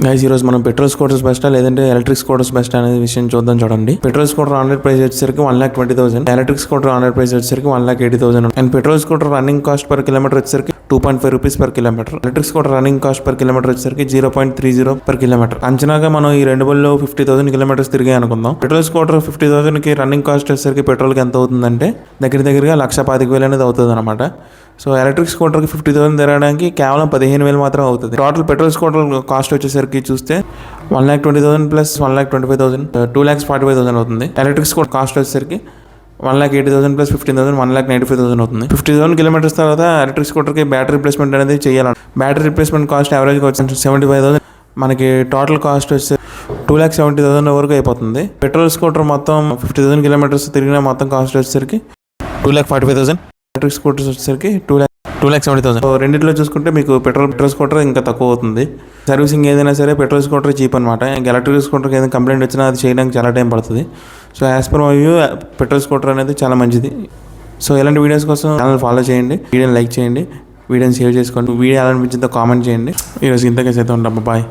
Guys ఈరోజు మనం petrol scooters బెస్టా లేదంటే ఎలక్ట్రిక్ స్కూటర్స్ బెస్ట్ అనే విషయం చూద్దాం. చూడండి, petrol scooter on road price వచ్చేసరికి 1,20,000, electric scooter on road price వచ్చేసరికి 1,80,000. And petrol scooter running cost per kilometre వచ్చేసరికి 2.5 rupees per kilometre. Electric scooter running cost per kilometre వచ్చేసరికి 0.30 per kilometre. అంచనాగా మనం ఈ రెండు బళ్ళు 50,000 కిలోమీటర్స్ తిరిగాయి అనుకుందాం. పెట్రోల్ స్కూటర్ 50,000 కి రన్నింగ్ కాస్ట్ వచ్చేసరికి పెట్రోల్కి ఎంత అవుతుందంటే దగ్గరగా 1,25,000 అనేది అవుతుంది అనమాట. సో ఎలక్ట్రిక్ స్కూటర్కి 50,000 తిరగడానికి కేవలం 15,000 మాత్రం అవుతుంది. టోటల్ పెట్రోల్ స్కూటర్ కాస్ట్ వచ్చేసరికి చూస్తే 1,20,000 ప్లస్ 1,25,000 2,45,000 అవుతుంది. ఎలక్ట్రిక్ స్కూటర్ కాస్ట్ వచ్చేసరికి 1,80,000 ప్లస్ 15,000 1,95,000 అవుతుంది. 50,000 కిలోమీటర్స్ తర్వాత ఎలక్ట్రిక్ స్కూటర్కి బ్యాటరీ రిప్లేస్మెంట్ అనేది చేయాలి. బ్యాటరీ రిప్లేస్మెంట్ కాస్ట్ యావరేజ్గా వచ్చి 75,000. మనకి టోటల్ కాస్ట్ వచ్చి 2,70,000 వరకు అయిపోతుంది. పెట్రోల్ స్కూటర్ మొత్తం 50,000 కిలోమీటర్స్ తిరిగిన మొత్తం కాస్ట్ వచ్చేసరికి 2,45,000. ఎలక్ట్రిక్ స్కూటర్స్ వచ్చేసరికి 2,70,000. రెండింటిలో చూసుకుంటే మీకు పెట్రోల్ స్కూటర్ ఇంకా తక్కువ అవుతుంది. సర్వీసింగ్ ఏదైనా సరే పెట్రోల్ స్కూటర్ చీప్ అనమాట. ఇంకా ఎలక్ట్రిక్ స్కూటర్కి ఏదైనా కంప్లైంట్ వచ్చినా అది చేయడానికి చాలా టైం పడుతుంది. So as per my view petrol scooter అనేది చాలా మంచిది. సో ఇలాంటి వీడియోస్ కోసం ఛానల్ ఫాలో చేయండి, వీడియోని లైక్ చేయండి, వీడియోని షేర్ చేసుకోండి, వీడియో ఎలా అనిపించిందో కామెంట్ చేయండి. ఈరోజు ఇంతకే చేద్దాం. బాయ్.